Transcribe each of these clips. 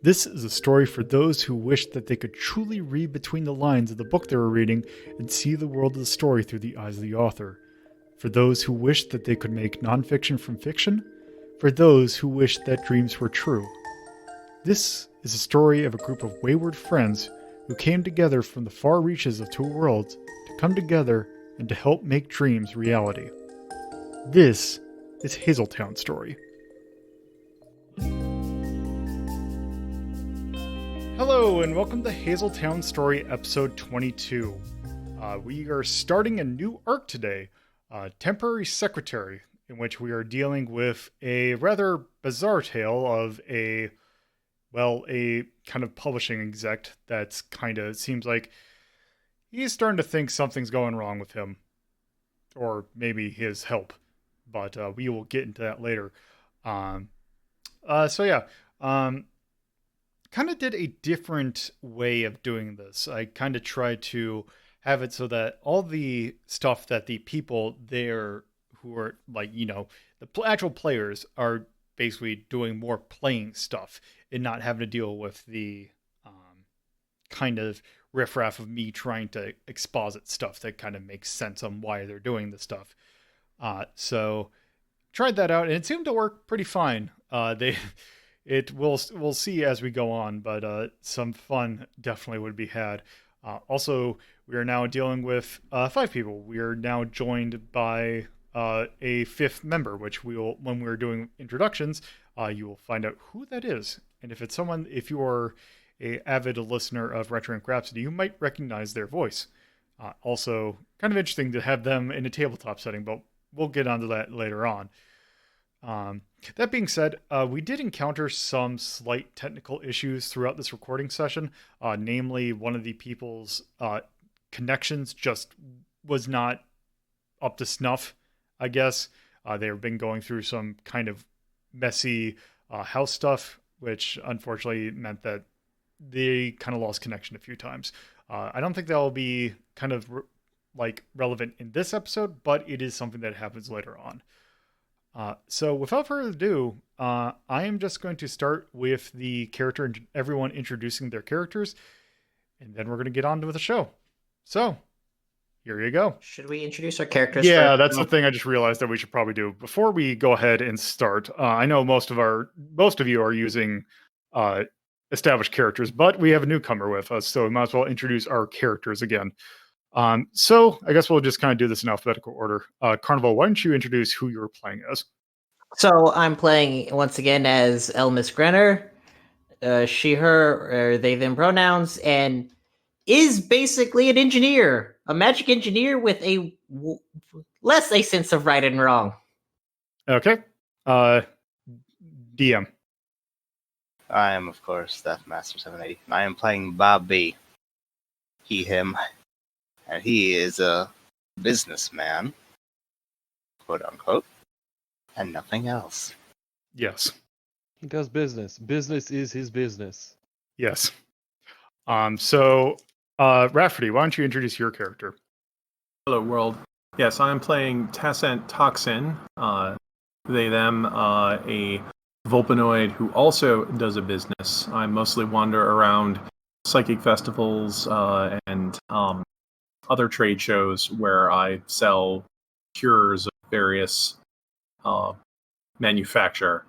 This is a story for those who wish that they could truly read between the lines of the book they were reading and see the world of the story through the eyes of the author. For those who wish that they could make nonfiction from fiction. For those who wish that dreams were true. This is a story of a group of wayward friends who came together from the far reaches of two worlds to come together and to help make dreams reality. This is Hazeltown Story. Hello and welcome to Hazeltown Story episode 22. We are starting a new arc today, Temporary Secretary, in which we are dealing with a rather bizarre tale of a kind of publishing exec that's kind of seems like he's starting to think something's going wrong with him. Or maybe his help. But we will get into that later. Kind of did a different way of doing this. I kind of tried to have it so that all the stuff that the people there who are the actual players are basically doing more playing stuff and not having to deal with the kind of riffraff of me trying to exposit stuff that kind of makes sense on why they're doing this stuff. So tried that out and it seemed to work pretty fine. We'll see as we go on, but some fun definitely would be had. Also, we are now dealing with 5 people. We are now joined by a 5th member, which when we're doing introductions, you will find out who that is. And if you are a avid listener of Retro Ink Rhapsody, you might recognize their voice. Also, kind of interesting to have them in a tabletop setting, but we'll get onto that later on. That being said, we did encounter some slight technical issues throughout this recording session. Namely, one of the people's connections just was not up to snuff, I guess. They've been going through some kind of messy house stuff, which unfortunately meant that they kind of lost connection a few times. I don't think that will be kind of relevant in this episode, but it is something that happens later on. So without further ado, I am just going to start with the character and everyone introducing their characters, and then we're going to get on with the show. So, here you go. Should we introduce our characters? Yeah, that's the thing I just realized that we should probably do before we go ahead and start. I know most of you are using established characters, but we have a newcomer with us, so we might as well introduce our characters again. So I guess we'll just kind of do this in alphabetical order. Carnival, why don't you introduce who you're playing as? So I'm playing once again as Elmis Graner, she, her, or they, them pronouns, and is basically an engineer, a magic engineer with less a sense of right and wrong. Okay. DM. I am, of course, Deathmaster 780. I am playing Bob B. He, him. And he is a businessman, quote unquote, and nothing else. Yes. He does business. Business is his business. Yes. So, Rafferty, why don't you introduce your character? Hello, world. Yes, I'm playing Tacent, they, them, a Vulpanoid who also does a business. I mostly wander around psychic festivals and other trade shows where I sell cures of various manufacture.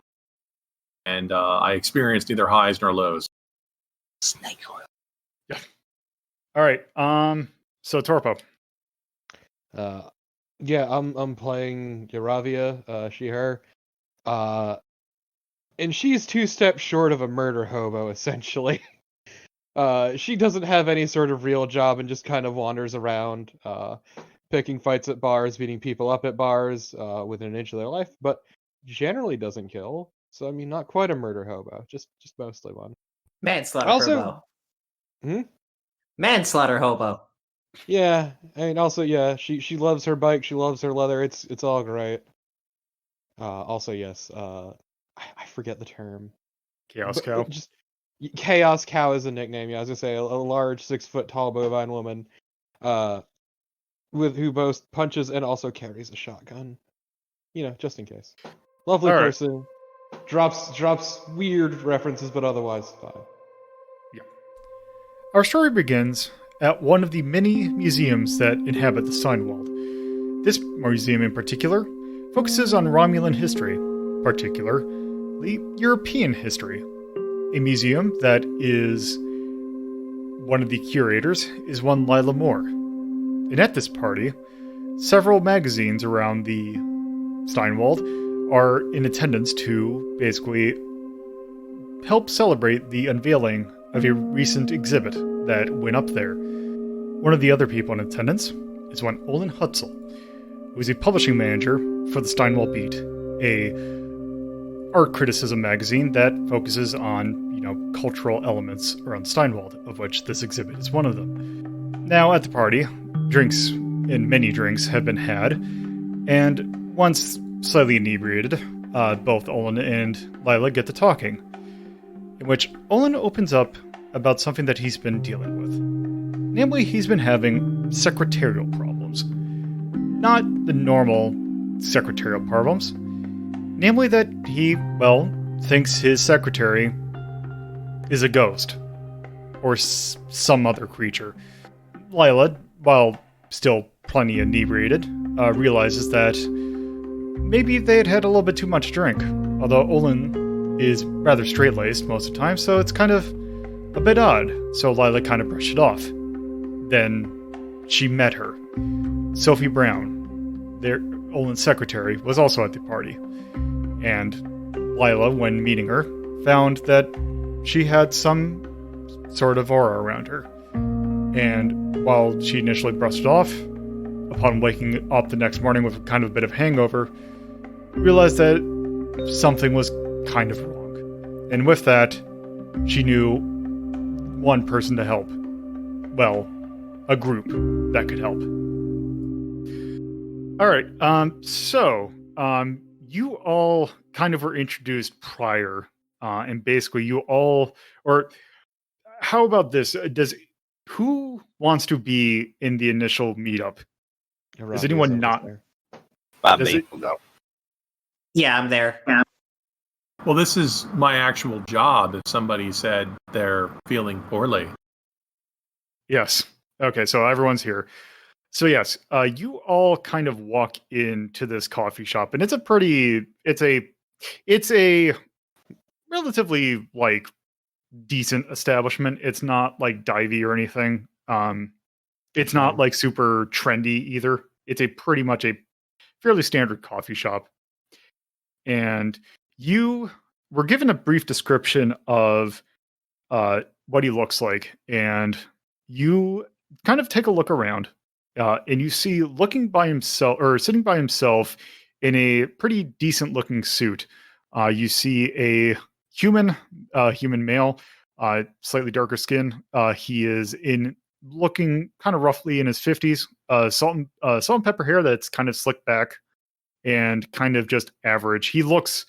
And I experienced neither highs nor lows. Snake oil. Yeah. All right. So Torpo. I'm playing Iravia, she, her. And she's 2 steps short of a murder hobo, essentially. She doesn't have any sort of real job and just kind of wanders around, picking fights at bars, beating people up at bars, within an inch of their life, but generally doesn't kill. So, I mean, not quite a murder hobo, just mostly one. Manslaughter Also, hobo. Manslaughter hobo. Yeah, I mean, also, yeah, she loves her bike, she loves her leather, it's all great. Also, yes, I forget the term. Chaos Cow. Chaos Cow is a nickname. Yeah, I was gonna say a large 6-foot tall bovine woman, who both punches and also carries a shotgun. Just in case. Lovely All right. person, drops weird references, but otherwise fine. Our story begins at one of the many museums that inhabit the Steinwald. This museum in particular focuses on Romulan history, particularly European history. A museum that is one of the curators is one Lyla Moore. And at this party, several magazines around the Steinwald are in attendance to basically help celebrate the unveiling of a recent exhibit that went up there. One of the other people in attendance is one Olin, who is a publishing manager for the Steinwald Beat, a art criticism magazine that focuses on, cultural elements around Steinwald, of which this exhibit is one of them. Now, at the party, drinks and many drinks have been had, and once slightly inebriated, both Olin and Lyla get to talking, in which Olin opens up about something that he's been dealing with. Namely, he's been having secretarial problems. Not the normal secretarial problems. Namely that he, thinks his secretary is a ghost. Or some other creature. Lyla, while still plenty inebriated, realizes that maybe they had a little bit too much drink. Although Olin is rather straight-laced most of the time, so it's kind of a bit odd. So Lyla kind of brushed it off. Then she met her. Sophie Brown, Olin's secretary, was also at the party. And Lyla, when meeting her, found that she had some sort of aura around her. And while she initially brushed it off, upon waking up the next morning with kind of a bit of hangover, realized that something was kind of wrong. And with that, she knew one person to help. Well, a group that could help. Alright, you all kind of were introduced prior, and basically you all, or how about this? Who wants to be in the initial meetup? Is anyone not? Bobby will go. Yeah, I'm there. Well, this is my actual job if somebody said they're feeling poorly. Yes. Okay, so everyone's here. So yes, you all kind of walk into this coffee shop, and it's a relatively decent establishment. It's not divey or anything. It's not super trendy either. It's pretty much a fairly standard coffee shop. And you were given a brief description of what he looks like, and you kind of take a look around, and you see sitting by himself in a pretty decent looking suit. You see a human male, slightly darker skin. He is looking kind of roughly in his 50s. Salt and pepper hair that's kind of slicked back and kind of just average. He looks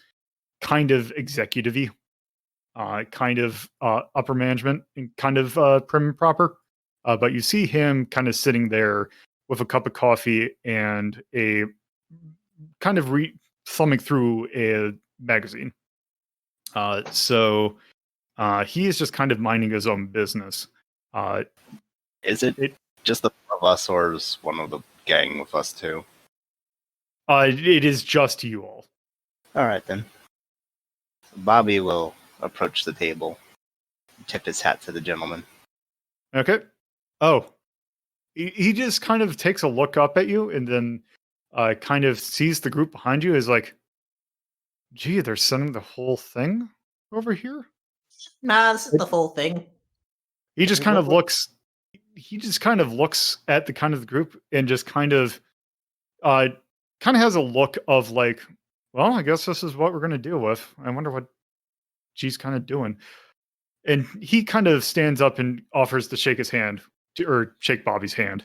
kind of executive-y, kind of upper management, and kind of prim and proper. But you see him kind of sitting there with a cup of coffee and a kind of thumbing through a magazine. So he is just kind of minding his own business. Is it just the four of us, or is one of the gang with us too? It is just you all. All right then. Bobby will approach the table, tip his hat to the gentleman. Okay. Oh, he just kind of takes a look up at you, and then kind of sees the group behind you. Is like, gee, they're sending the whole thing over here? Nah, this is the full thing. He just kind of looks. He just kind of looks at the group and just kind of has a look of well, I guess this is what we're going to deal with. I wonder what she's kind of doing. And he kind of stands up and offers to shake his hand, or shake Bobby's hand.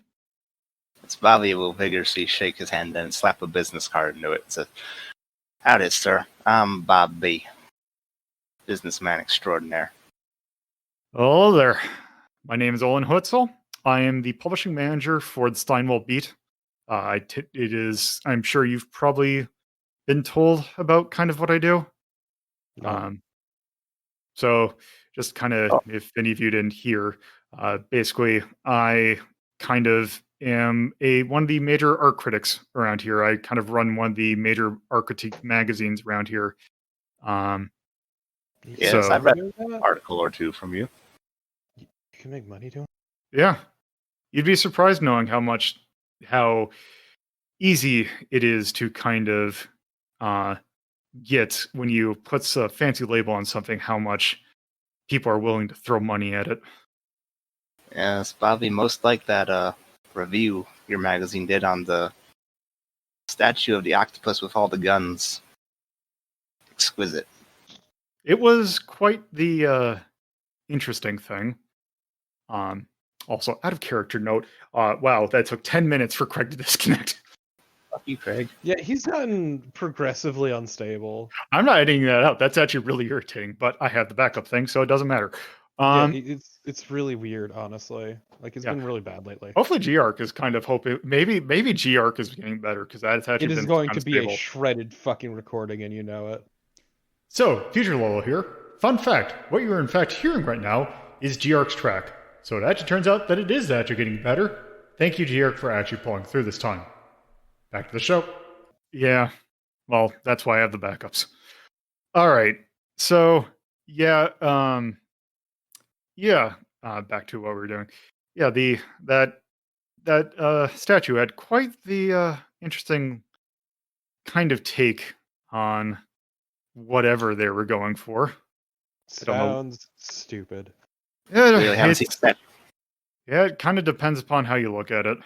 It's Bobby will vigorously shake his hand and slap a business card into it. So, howdy, sir. I'm Bob B. Businessman extraordinaire. Hello there. My name is Olin. I am the publishing manager for the Steinwald Beat. I'm sure you've probably been told about kind of what I do. No. So just kind of, if any of you didn't hear, basically, I kind of am one of the major art critics around here. I kind of run one of the major art critique magazines around here. Yes, So I've read doing an that? article or two from you. You can make money doing yeah, you'd be surprised knowing how easy it is to kind of get when you put a fancy label on something, how much people are willing to throw money at it. Yes, Bobby, most like that review your magazine did on the statue of the octopus with all the guns. Exquisite. It was quite the interesting thing. Also, out of character note, wow, that took 10 minutes for Craig to disconnect. Fuck you, Craig. Yeah, he's gotten progressively unstable. I'm not editing that out. That's actually really irritating, but I have the backup thing, so it doesn't matter. Yeah, it's really weird, honestly. Like, it's Yeah. been really bad lately. Hopefully, G-Arc is kind of hoping. Maybe G-Arc is getting better because that's actually It is been going kind to of be stable. a shredded fucking recording, and you know it. So, Future Lolo here. Fun fact, what you're in fact hearing right now is G-Arc's track. So it actually turns out that it is actually getting better. Thank you, G-Arc, for actually pulling through this time. Back to the show. Yeah, well, that's why I have the backups. All right, so, yeah, back to what we were doing. Yeah, that statue had quite the interesting kind of take on whatever they were going for. I don't know. Sounds stupid. Yeah, Really haven't seen that. yeah, it kind of depends upon how you look at it.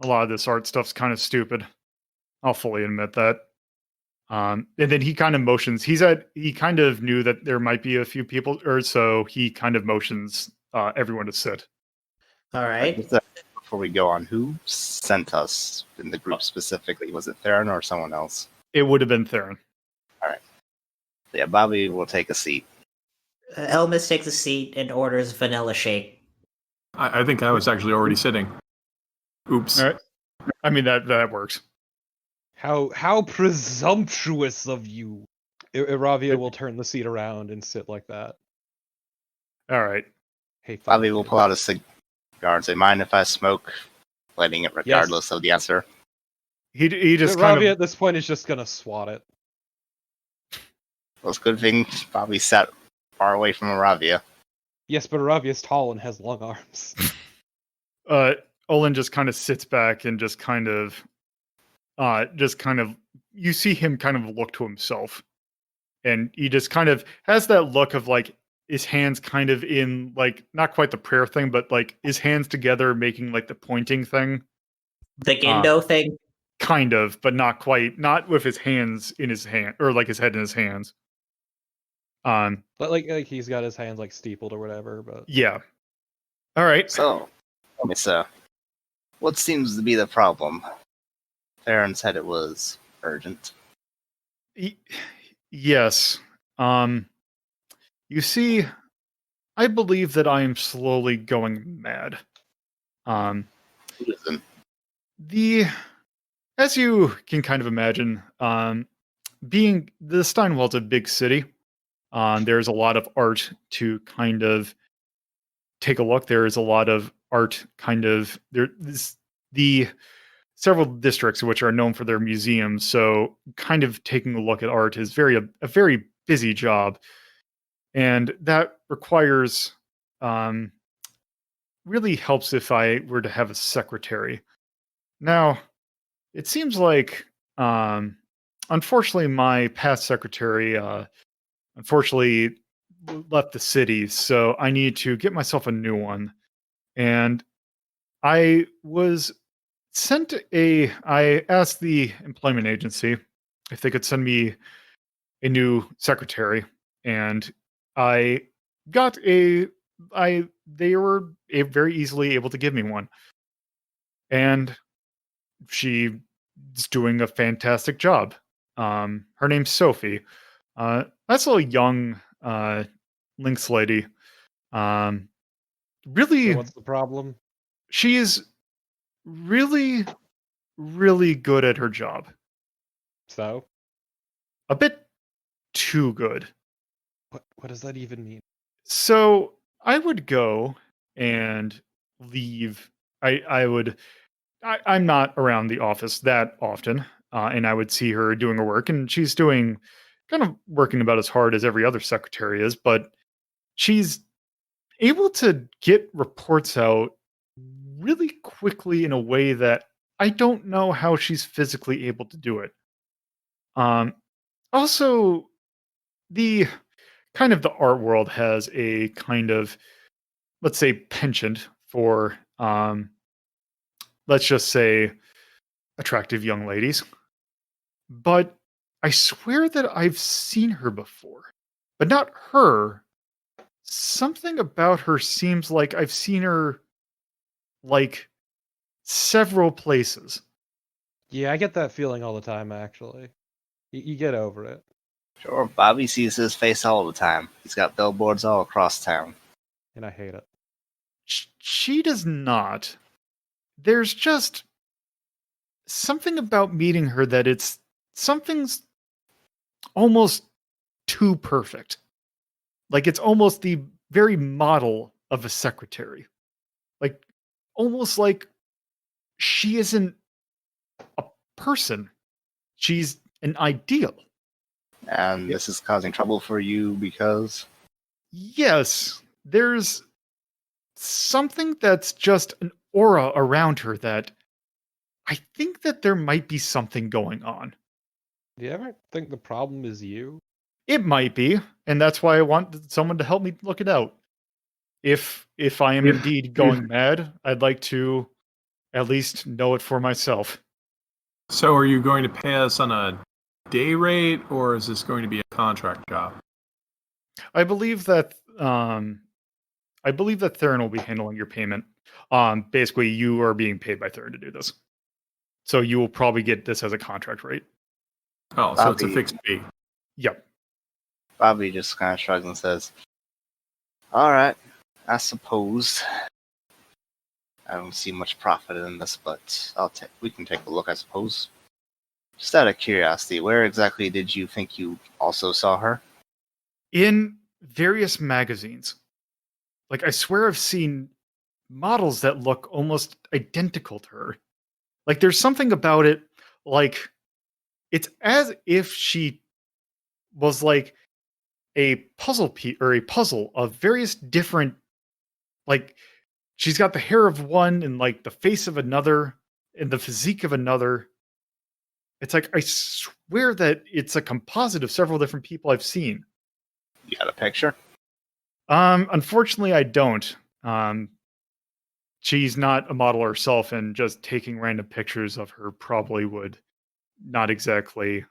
A lot of this art stuff's kind of stupid. I'll fully admit that. And then he kind of motions. He kind of knew that there might be a few people, or so he kind of motions everyone to sit. All right. Before we go on, who sent us in the group specifically? Was it Theran or someone else? It would have been Theran. Yeah, Bobby will take a seat. Elmis takes a seat and orders vanilla shake. I think I was actually already sitting. Oops. All right. I mean that works. How presumptuous of you! Iravia will turn the seat around and sit like that. All right. Hey, fuck Bobby you. will pull out a cigar and say, "Mind if I smoke?" Lighting it regardless of the answer. He just Iravia kind of at this point is just gonna swat it. Well, it's a good thing Bobby sat far away from Iravia. Yes, but Iravia's tall and has long arms. Olin just kind of sits back and just kind of you see him kind of look to himself, and he just kind of has that look of like his hands kind of in like not quite the prayer thing, but like his hands together making like the pointing thing. The Gindo thing? Kind of, but not quite. Not with his hands in his hand or like his head in his hands. But like he's got his hands like steepled or whatever. But yeah. All right. So, it's what seems to be the problem? Theran said it was urgent. Yes. You see, I believe that I am slowly going mad. Listen, As you can kind of imagine, being the Steinwald's a big city, there's a lot of art to kind of take a look. There is a lot of art kind of the several districts which are known for their museums. So kind of taking a look at art is a very busy job. And that requires, really helps if I were to have a secretary. Now, it seems like, unfortunately, my past secretary, unfortunately left the city, so I need to get myself a new one. And I asked the employment agency if they could send me a new secretary, and they were very easily able to give me one. And she's doing a fantastic job. Her name's Sophie. That's a little young Lynx lady. Really, so what's the problem? she's really, really good at her job. So A bit too good. What does that even mean? So I would go and leave. I'm not around the office that often, and I would see her doing her work, and she's doing kind of working about as hard as every other secretary is, but she's able to get reports out really quickly in a way that I don't know how she's physically able to do it. Um, Also, the kind of the art world has a kind of, let's say, penchant for, let's just say, attractive young ladies. But I swear that I've seen her before, but not her. Something about her seems like I've seen her like several places. Yeah, I get that feeling all the time, actually. You get over it. Sure, Bobby sees his face all the time. He's got billboards all across town. And I hate it. She does not. There's just something about meeting her that something's almost too perfect. Like it's almost the very model of a secretary. Like almost like she isn't a person. She's an ideal. And this is causing trouble for you because... Yes, there's something that's just an aura around her that I think that there might be something going on. Do you ever think the problem is you? It might be, and that's why I want someone to help me look it out. If I am indeed going mad, I'd like to at least know it for myself. So are you going to pay us on a day rate, or is this going to be a contract job? I believe that Theran will be handling your payment. Basically, you are being paid by Theran to do this, so you will probably get this as a contract rate. Oh, so it's a Bobby- fixed fee. Yep. Bobby just kind of shrugs and says, "All right, I suppose. I don't see much profit in this, but we can take a look, I suppose. Just out of curiosity, where exactly did you think you also saw her?" In various magazines. Like, I swear I've seen models that look almost identical to her. Like, there's something about it, like, it's as if she was like a puzzle piece or a puzzle of various different, like, she's got the hair of one and like the face of another and the physique of another. It's like, I swear that it's a composite of several different people I've seen. You got a picture? Unfortunately, I don't. She's not a model herself, and just taking random pictures of her probably would not exactly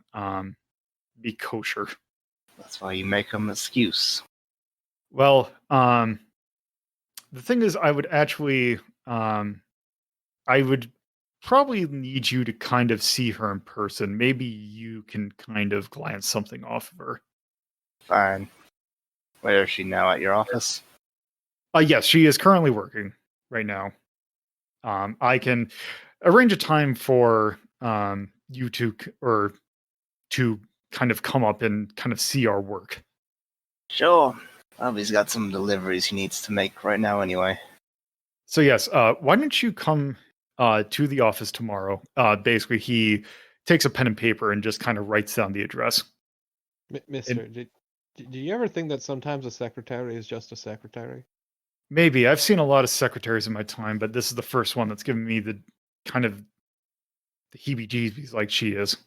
be kosher. That's why you make an excuse. Well, the thing is, I would actually, I would probably need you to kind of see her in person. Maybe you can kind of glance something off of her. Fine. Where is she now? At your office? Yes, she is currently working right now. I can arrange a time for you to kind of come up and kind of see our work. Sure. Bobby's got some deliveries he needs to make right now anyway. So yes, why don't you come to the office tomorrow? Basically, he takes a pen and paper and just kind of writes down the address. Mister, do you ever think that sometimes a secretary is just a secretary? Maybe. I've seen a lot of secretaries in my time, but this is the first one that's given me the kind of the heebie-jeebies like she is.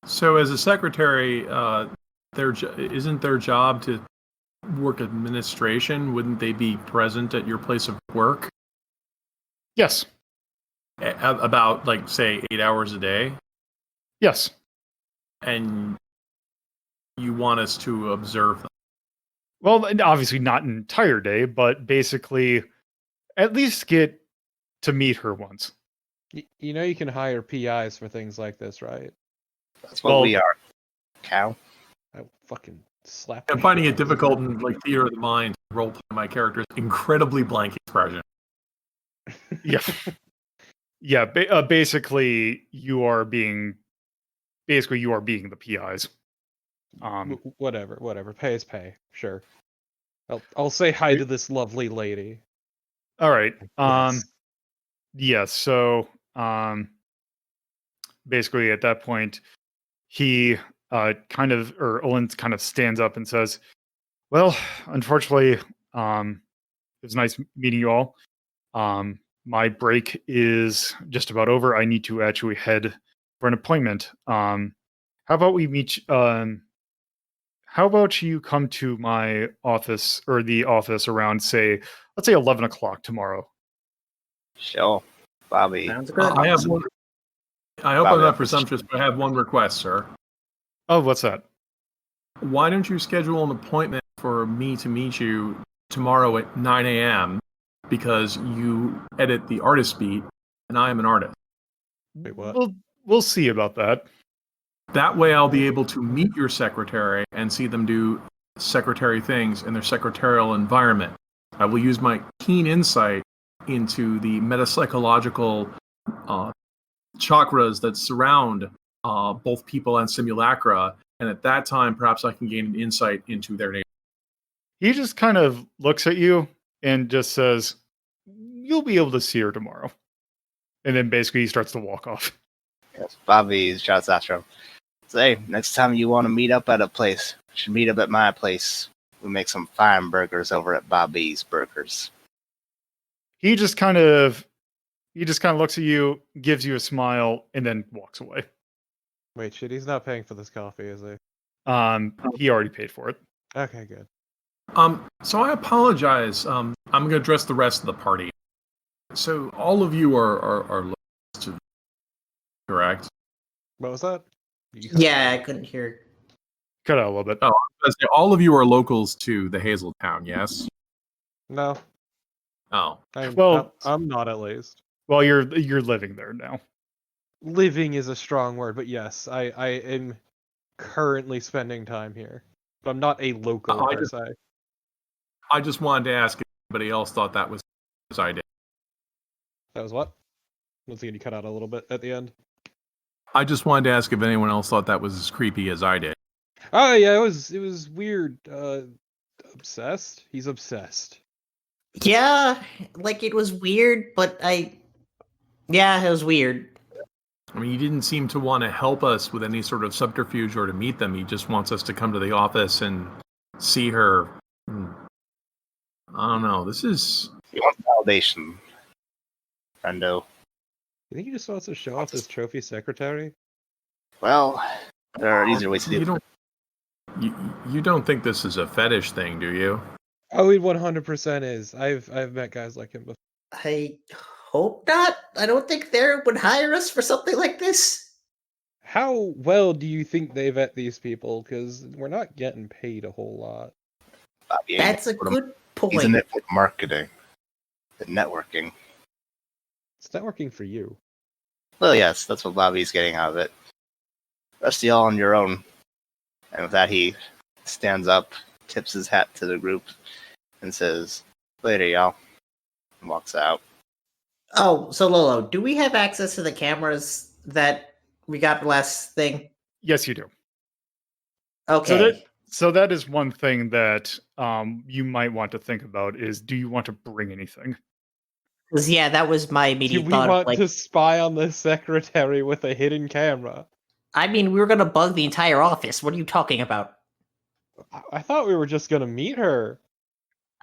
So as a secretary, isn't their job to work administration? Wouldn't they be present at your place of work? Yes. About, like, say, 8 hours a day? Yes. And you want us to observe them? Well, obviously not an entire day, but basically at least get to meet her once. You know you can hire PIs for things like this, right? That's what we are. Cow. I fucking slap. I'm finding it difficult in, like, theater of the mind to roleplay my character's incredibly blank expression. Yeah. Yeah, basically you are being the PIs. Whatever. Pay is pay. Sure. I'll say hi to this lovely lady. All right. Yes. Yeah, so basically at that point, he Olin kind of stands up and says, "Well, unfortunately, it was nice meeting you all. My break is just about over. I need to actually head for an appointment. How about we meet? How about you come to my office or the office around, let's say 11 o'clock tomorrow?" Sure, Bobby. Sounds good. I have one. I hope Bobby, I'm not that's- presumptuous, but I have one request, sir. Oh, what's that? Why don't you schedule an appointment for me to meet you tomorrow at 9 a.m. because you edit the artist beat, and I am an artist. Wait, what? We'll see about that. That way I'll be able to meet your secretary and see them do secretary things in their secretarial environment. I will use my keen insight into the metapsychological chakras that surround both people and simulacra, and at that time perhaps I can gain an insight into their nature. He just kind of looks at you and just says, "You'll be able to see her tomorrow." And then basically he starts to walk off. Yes, Bobby shouts after him. Say, next time you want to meet up at a place, you should meet up at my place. We make some fine burgers over at Bobby's Burgers. He just kind of looks at you, gives you a smile, and then walks away. Wait, shit, he's not paying for this coffee, is he? He already paid for it. Okay, good. So I apologize. I'm going to address the rest of the party. So all of you are locals, correct? What was that? Yeah, I couldn't hear. Cut out a little bit. Oh, I was gonna say, all of you are locals to the Hazel town, yes? No, Oh, I'm not at least. Well, you're living there now. Living is a strong word, but yes, I am currently spending time here. But I'm not a local per se. I just wanted to ask if anybody else thought that was as I did. That was what? Once again, you cut out a little bit at the end. I just wanted to ask if anyone else thought that was as creepy as I did. Oh yeah, it was weird. Obsessed? He's obsessed. Yeah, like it was weird, but yeah, it was weird. I mean, he didn't seem to want to help us with any sort of subterfuge or to meet them. He just wants us to come to the office and see her. I don't know. This is... You want validation, friendo. You think he just wants to show off his trophy secretary? Well, there are easier ways to do it. You don't think this is a fetish thing, do you? Oh, it 100% is. I've met guys like him before. I hope not. I don't think Theran would hire us for something like this. How well do you think they vet these people? Because we're not getting paid a whole lot. Bobby, That's a good point. He's in it for marketing, the networking. It's networking for you. Well, yes, that's what Bobby's getting out of it. Rest of y'all on your own. And with that, he stands up, tips his hat to the group, and says, "Later, y'all," and walks out. Oh, so Lolo, do we have access to the cameras that we got last thing? Yes, you do. Okay. So that is one thing that you might want to think about is, do you want to bring anything? 'Cause, yeah, that was my immediate Do we thought. want Like, to spy on the secretary with a hidden camera? I mean, we were gonna bug the entire office. What are you talking about? I thought we were just gonna meet her.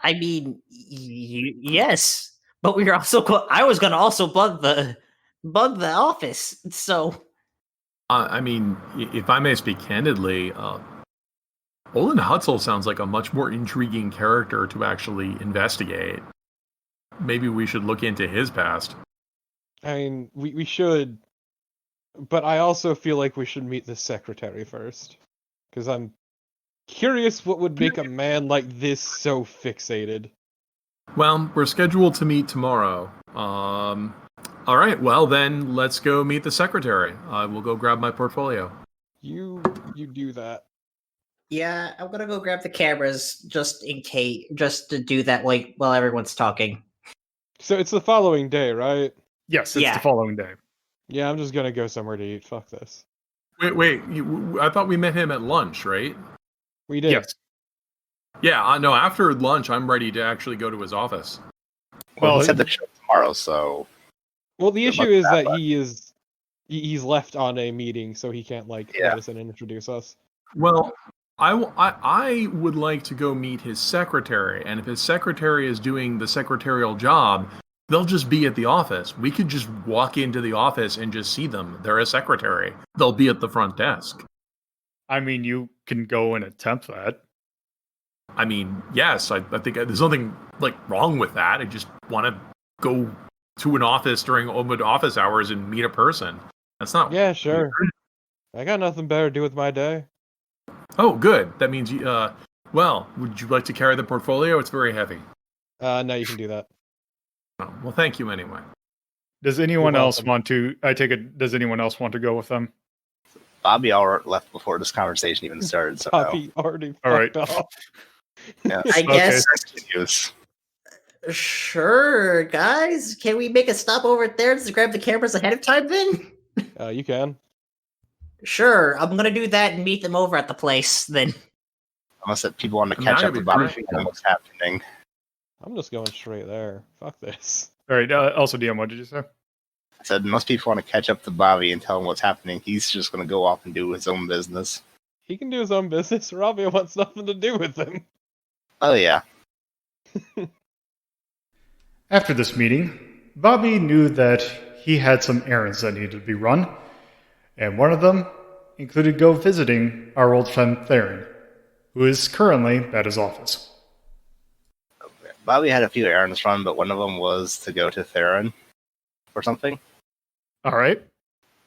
I mean, yes, but we were also. I was gonna also bug the office. So, I mean, if I may speak candidly, Olin Hutzel sounds like a much more intriguing character to actually investigate. Maybe we should look into his past. I mean, we should, but I also feel like we should meet the secretary first, because I'm curious what would make a man like this so fixated. Well, we're scheduled to meet tomorrow. All right, well then, let's go meet the secretary. I will go grab my portfolio. You do that. yeah, I'm gonna go grab the cameras just in case, just to do that, like while everyone's talking. So it's the following day, right? Yes, it's Yeah. the following day. Yeah, I'm just gonna go somewhere to eat. Fuck this. Wait. I thought we met him at lunch, right? We did. Yes. Yeah, no, after lunch, I'm ready to actually go to his office. Well, Well, he said the show tomorrow, so Well, the Good issue luck is with that, that he's left on a meeting, so he can't let us in and introduce us. Well, I would like to go meet his secretary, and if his secretary is doing the secretarial job, they'll just be at the office. We could just walk into the office and just see them. They're a secretary. They'll be at the front desk. I mean, you can go and attempt that. I mean, yes, I think there's nothing wrong with that. I just want to go to an office during office hours and meet a person. That's not. Yeah, sure. I got nothing better to do with my day. Oh, good. That means you. Well, would you like to carry the portfolio? It's very heavy. No, you can do that. Oh, well, thank you anyway. Does anyone You're else welcome. want to? I take it. Does anyone else want to go with them? Bobby already left before this conversation even started. So Poppy already All right. fucked off. yes. I guess. Continues. Sure, guys. Can we make a stop over there to grab the cameras ahead of time then? You can. Sure, I'm gonna do that and meet them over at the place then. Unless that people want to I mean, catch I'd up be to Bobby pretty- and what's happening. I'm just going straight there. Fuck this. All right. Also, DM, what did you say? I said, unless people want to catch up to Bobby and tell him what's happening, he's just going to go off and do his own business. He can do his own business. Iravia wants nothing to do with him. Oh, yeah. After this meeting, Bobby knew that he had some errands that needed to be run, and one of them included go visiting our old friend Theran, who is currently at his office. Bobby had a few errands run, but one of them was to go to Theran or something. All right.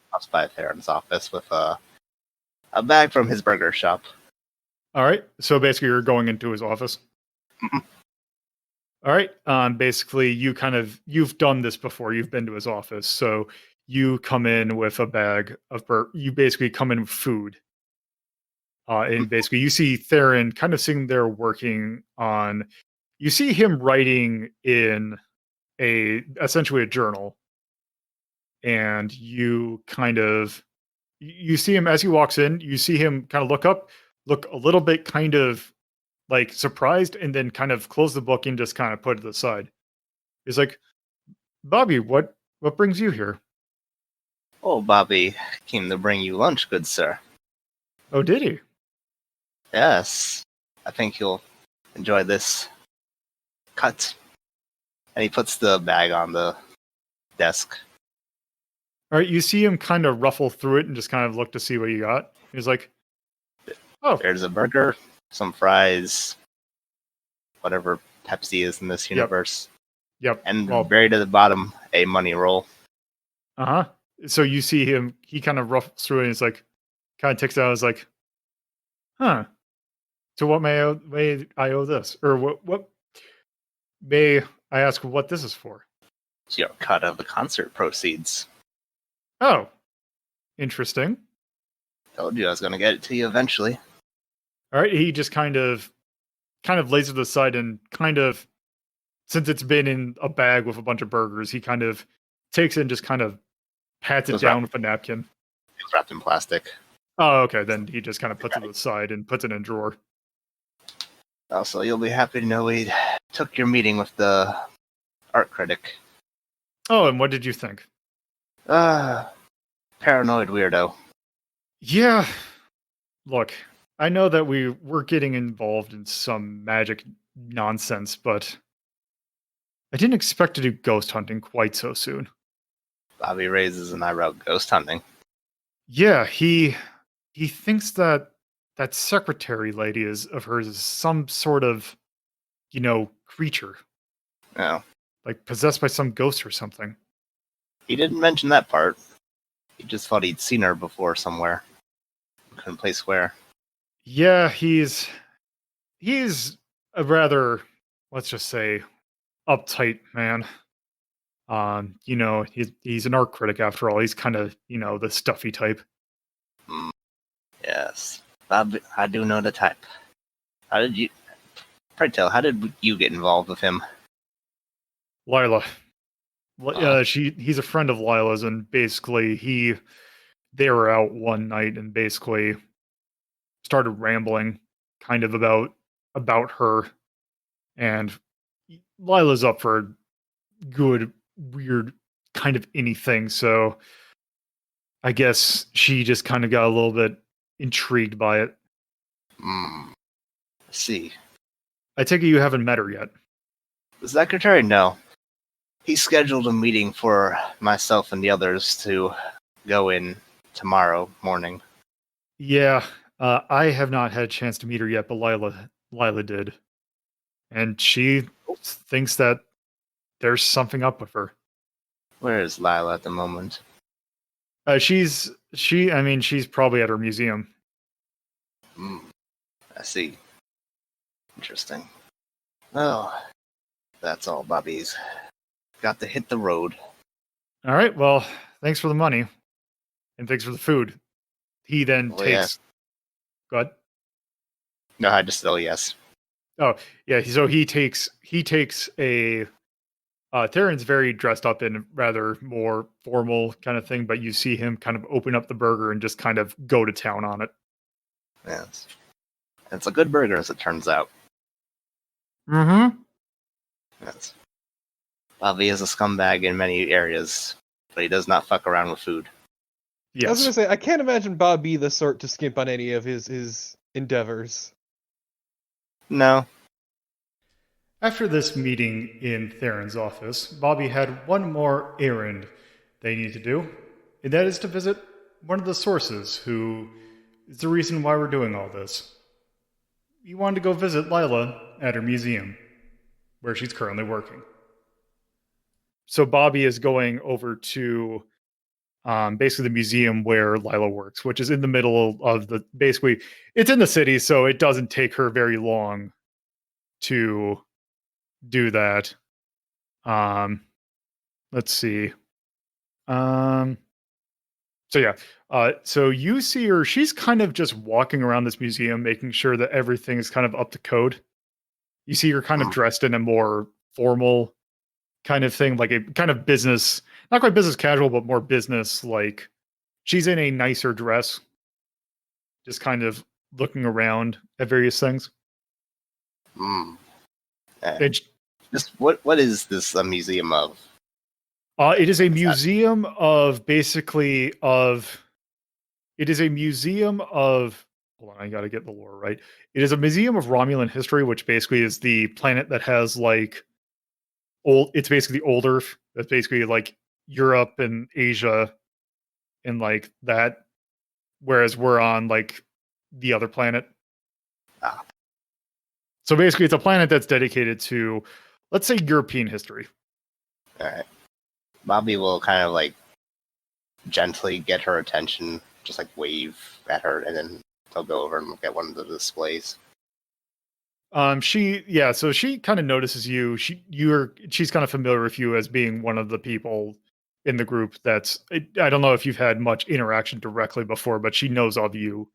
Stops by Theran's office with a bag from his burger shop. All right. So basically, you're going into his office. All right. Basically, you've done this before. You've been to his office, so you come in with a bag of you basically come in with food. And basically, you see Theran kind of sitting there working on. You see him writing in essentially a journal, and you see him as he walks in. You see him kind of look a little bit kind of like surprised, and then kind of close the book and just kind of put it aside. He's like, Bobby, what brings you here? Oh, Bobby came to bring you lunch, good sir. Oh, did he? Yes. I think you'll enjoy this cut. And he puts the bag on the desk. All right, you see him kind of ruffle through it and just kind of look to see what you got. He's like, oh, There's a burger, some fries, whatever Pepsi is in this universe. yep. And Well, buried at the bottom, a money roll. uh-huh. So you see him, he kind of ruffles through it and he's like, kind of takes it out, is like, huh. So what may I owe this? Or what may I ask what this is for? It's your cut of the concert proceeds. Oh, interesting. Told you I was going to get it to you eventually. All right, he just kind of lays it aside and kind of, since it's been in a bag with a bunch of burgers, he kind of takes it and just kind of pats it Goes down wrap- with a napkin. It was wrapped in plastic. Oh, okay. Then he just kind of puts it aside and puts it in a drawer. Also, you'll be happy to know we took your meeting with the art critic. Oh, and what did you think? Paranoid weirdo. Yeah. Look, I know that we're getting involved in some magic nonsense, but I didn't expect to do ghost hunting quite so soon. Bobby raises an eyebrow. Ghost hunting. Yeah, he thinks that secretary lady of hers is some sort of, creature, No, like possessed by some ghost or something. he didn't mention that part. He just thought he'd seen her before somewhere. Couldn't place where. Yeah, he's a rather, let's just say, uptight man. He's an art critic after all. He's kind of, the stuffy type. Yes, Bob, I do know the type. How did you get involved with him? Lyla. He's a friend of Lila's, and basically he they were out one night and basically started rambling kind of about her, and Lila's up for a good, weird kind of anything, so I guess she just kind of got a little bit intrigued by it. I see. I take it you haven't met her yet. The secretary? No. He scheduled a meeting for myself and the others to go in tomorrow morning. Yeah, I have not had a chance to meet her yet, but Lyla did. And she thinks that there's something up with her. Where is Lyla at the moment? She's probably at her museum. I see. Interesting. Well, that's all, Bobby's. Got to hit the road. All right, well, thanks for the money. And thanks for the food. He then takes... Yeah. Go ahead. No, I just said yes. Oh, yeah, so he takes a... Theran's very dressed up in rather more formal kind of thing, but you see him kind of open up the burger and just kind of go to town on it. Yes. It's a good burger, as it turns out. Mm-hmm. Yes. Bobby is a scumbag in many areas, but he does not fuck around with food. Yes. I was gonna say, I can't imagine Bob be the sort to skimp on any of his endeavors. No. After this meeting in Theran's office, Bobby had one more errand they need to do, and that is to visit one of the sources who is the reason why we're doing all this. He wanted to go visit Lyla at her museum, where she's currently working. So Bobby is going over to basically the museum where Lyla works, which is in the middle of the... Basically, it's in the city, so it doesn't take her very long to do that. Let's see. So yeah. So you see her, she's kind of just walking around this museum, making sure that everything is kind of up to code. You see her kind of dressed in a more formal kind of thing, like a kind of business, not quite business casual, but more business, like she's in a nicer dress, just kind of looking around at various things. And Just what is this a museum of? it is a museum of basically of... It is a museum of... Hold on, I gotta get the lore right. It is a museum of Romulan history, which basically is the planet that has like old... It's basically the old Earth. That's basically like Europe and Asia and like that. Whereas we're on like the other planet. So basically, it's a planet that's dedicated to, let's say, European history. All right. Bobby will kind of like gently get her attention, just like wave at her, and then he'll go over and look at one of the displays. So she kind of notices you. She's kind of familiar with you as being one of the people in the group I don't know if you've had much interaction directly before, but she knows of you.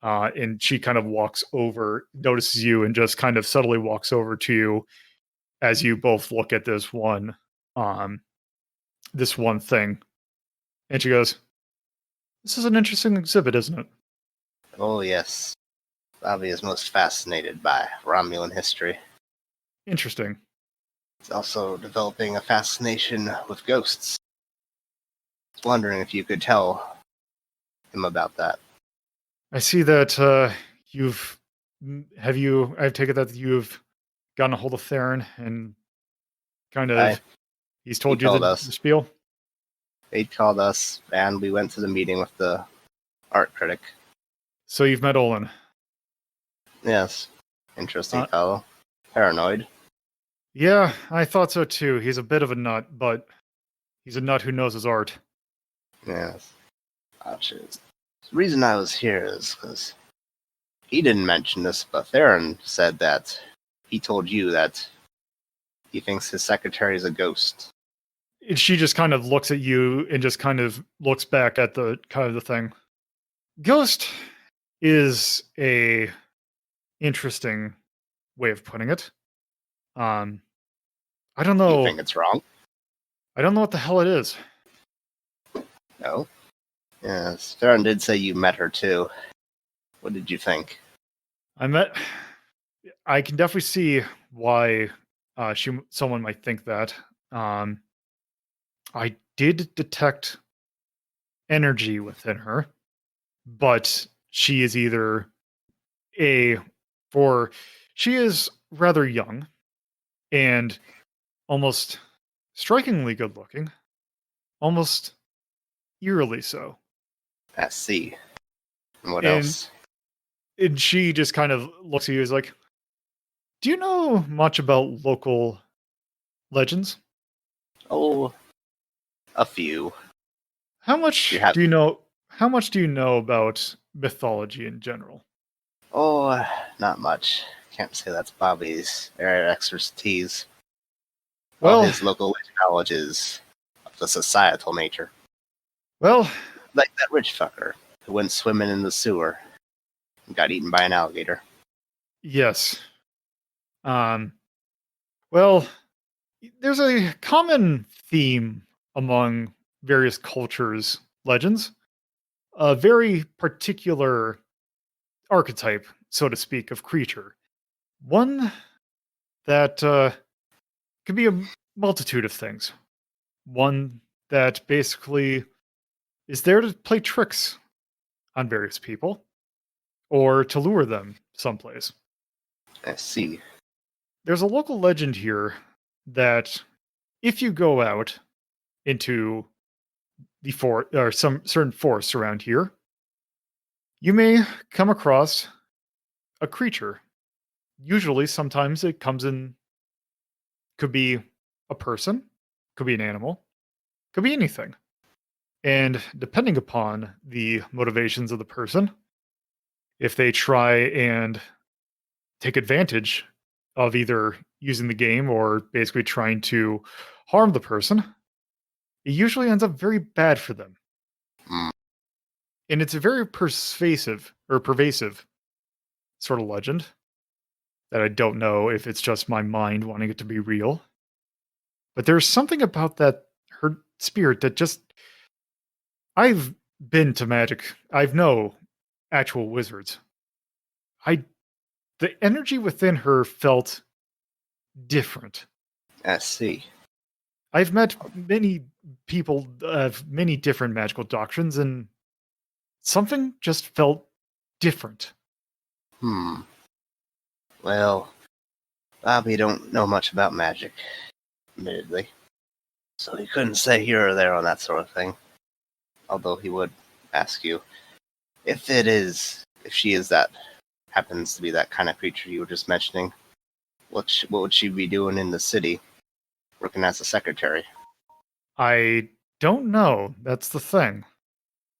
And she kind of walks over, notices you, and just kind of subtly walks over to you as you both look at this one thing. And she goes, "This is an interesting exhibit, isn't it?" Oh, yes. Bobby is most fascinated by Romulan history. Interesting. He's also developing a fascination with ghosts. I was wondering if you could tell him about that. I see that I take it that you've gotten a hold of Theran and kind of he's told you the spiel? They called us, and we went to the meeting with the art critic. So you've met Olin? Yes. Interesting fellow. Paranoid. Yeah, I thought so too. He's a bit of a nut, but he's a nut who knows his art. Yes. Gotcha. The reason I was here is because he didn't mention this, but Theran said that he told you that he thinks his secretary is a ghost. She just kind of looks at you and just kind of looks back at the kind of the thing. Ghost is a interesting way of putting it. I don't know. You think it's wrong? I don't know what the hell it is. No. Yes, Theran did say you met her too. What did you think? I can definitely see why someone might think that. I did detect energy within her, but she is either a for she is rather young and almost strikingly good looking, almost eerily so. I see. And what And else? and she just kind of looks at you as like, "Do you know much about local legends? Oh, a few. How much You have. do you know? How much do you know about mythology in general?" Oh, not much. Can't say that's Bobby's area of expertise. All Well, his local knowledge is of the societal nature. well, Like that rich fucker who went swimming in the sewer and got eaten by an alligator. yes. Um, well, there's a common theme among various cultures, legends, a very particular archetype, so to speak, of creature. One that could be a multitude of things. One that basically is there to play tricks on various people or to lure them someplace. I see. There's a local legend here that if you go out into the forest or some certain forests around here, you may come across a creature. Usually, sometimes it comes in, could be a person, could be an animal, could be anything. And depending upon the motivations of the person, if they try and take advantage of either using the game or basically trying to harm the person, it usually ends up very bad for them. Hmm. And it's a very pervasive sort of legend that I don't know if it's just my mind wanting it to be real. But there's something about that her spirit that just I've been to magic. I've know actual wizards. I the energy within her felt different. I see. I've met many people of many different magical doctrines, and something just felt different. Hmm. Well, Bobby don't know much about magic, admittedly. So he couldn't say here or there on that sort of thing. Although he would ask you if she is that, happens to be that kind of creature you were just mentioning, what would she be doing in the city, working as a secretary? I don't know. That's the thing.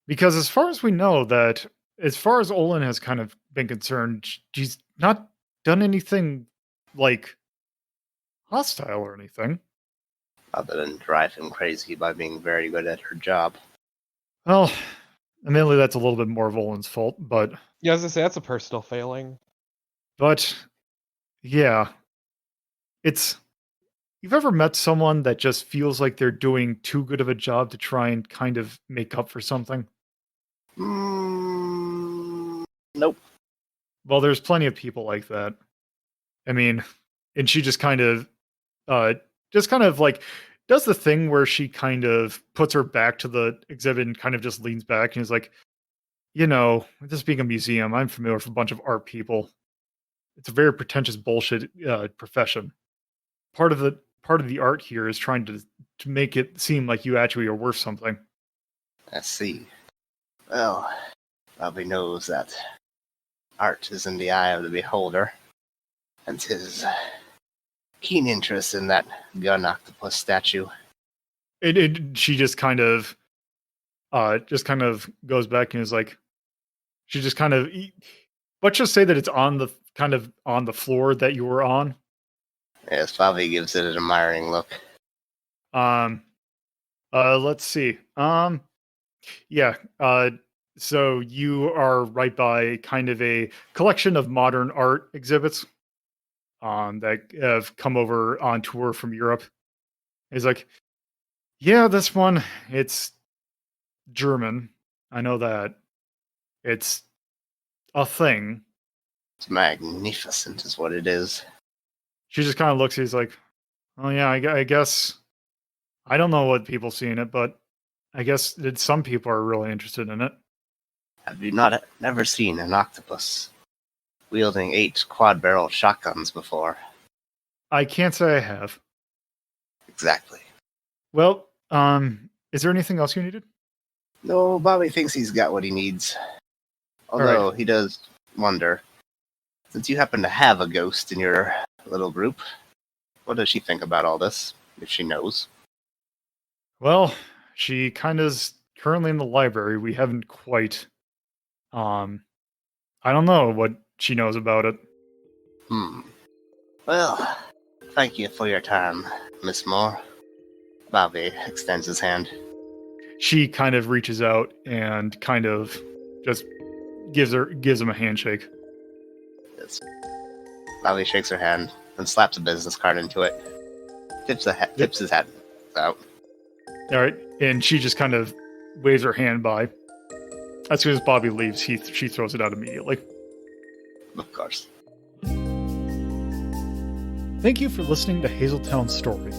Because as far as we know, that as far as Olin has kind of been concerned, she's not done anything like hostile or anything. Other than drive him crazy by being very good at her job. Well, admittedly, that's a little bit more of Olin's fault, but Yeah, as I say, that's a personal failing. but yeah, it's you've ever met someone that just feels like they're doing too good of a job to try and kind of make up for something? Nope. Well, there's plenty of people like that. I mean, and she uh just kind of like does the thing where she kind of puts her back to the exhibit and kind of just leans back and is like, with this being a museum, I'm familiar with a bunch of art people. It's a very pretentious bullshit profession. Part of the art here is trying to make it seem like you actually are worth something. I see. Well, Bobby knows that art is in the eye of the beholder, and his keen interest in that gun octopus statue. She just kind of goes back and is like, she just kind of let's just say that it's on the kind of on the floor that you were on. Yes, Bobby gives it an admiring look. Let's see. Yeah. So you are right by kind of a collection of modern art exhibits that have come over on tour from Europe. He's like, yeah, this one, it's German. I know that it's a thing. It's magnificent, is what it is. She just kind of looks. He's like, "Oh yeah, I guess I don't know what people see in it, but I guess that some people are really interested in it." Have you never seen an octopus wielding 8 quad-barrel shotguns before? I can't say I have. Exactly. Well, is there anything else you needed? No, Bobby thinks he's got what he needs. Although right. he does wonder, since you happen to have a ghost in your little group, what does she think about all this, if she knows? Well, she kind of is currently in the library. We haven't quite, I don't know what she knows about it. Well, thank you for your time, Miss Moore. Bobby extends his hand. She kind of reaches out and kind of just gives him a handshake. Yes. Bobby shakes her hand and slaps a business card into it. Tips his hat out. All right, and she just kind of waves her hand by. As soon as Bobby leaves, she throws it out immediately. Of course. Thank you for listening to Hazeltown's story.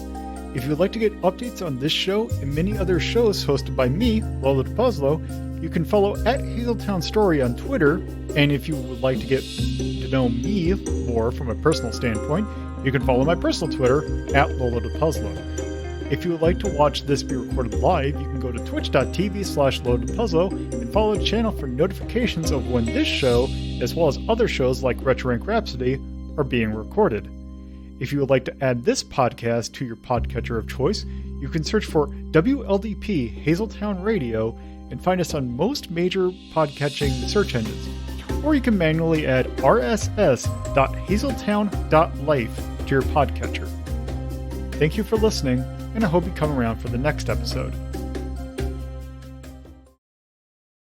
If you would like to get updates on this show and many other shows hosted by me, LoloDePuzlo, you can follow at Hazeltown Story on Twitter. And if you would like to get to know me more from a personal standpoint, you can follow my personal Twitter at LoloDePuzlo. If you would like to watch this be recorded live, you can go to twitch.tv/LoloDePuzlo and follow the channel for notifications of when this show, as well as other shows like Retro Rank Rhapsody, are being recorded. If you would like to add this podcast to your podcatcher of choice, you can search for WLDP Hazeltown Radio and find us on most major podcatching search engines. Or you can manually add rss.hazeltown.life to your podcatcher. Thank you for listening, and I hope you come around for the next episode.